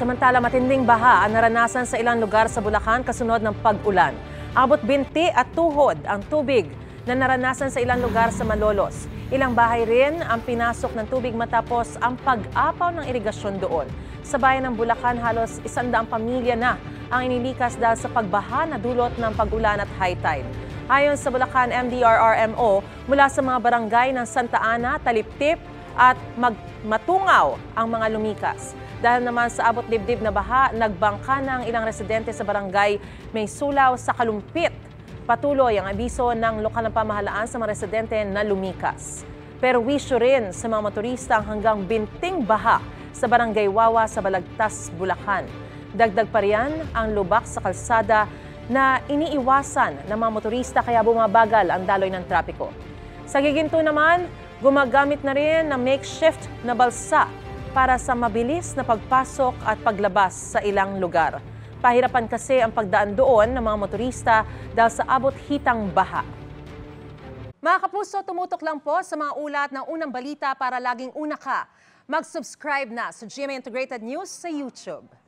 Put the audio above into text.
Samantala, matinding baha ang naranasan sa ilang lugar sa Bulacan kasunod ng pag-ulan. Abot binti at tuhod ang tubig na naranasan sa ilang lugar sa Malolos. Ilang bahay rin ang pinasok ng tubig matapos ang pag-apaw ng irigasyon doon. Sa bayan ng Bulacan, halos 100 pamilya na ang inilikas dahil sa pagbaha na dulot ng pag-ulan at high tide. Ayon sa Bulacan MDRRMO, mula sa mga barangay ng Santa Ana, Taliptip at Matungaw ang mga lumikas. Dahil naman sa abot dibdib na baha, nagbangka ng ilang residente sa barangay May Sulaw sa Kalumpit. Patuloy ang abiso ng lokal na pamahalaan sa mga residente na lumikas. Pero wisyo rin sa mga motorista ang hanggang binting baha sa barangay Wawa sa Balagtas, Bulacan. Dagdag pa riyan ang lubak sa kalsada na iniiwasan ng mga motorista kaya bumabagal ang daloy ng trapiko. Sa Giginto naman, gumagamit na rin ng makeshift na balsa para sa mabilis na pagpasok at paglabas sa ilang lugar. Pahirapan kasi ang pagdaan doon ng mga motorista dahil sa abot hitang baha. Mga kapuso, tumutok lang po sa mga ulat ng unang balita para laging una ka. Mag-subscribe na sa GMA Integrated News sa YouTube.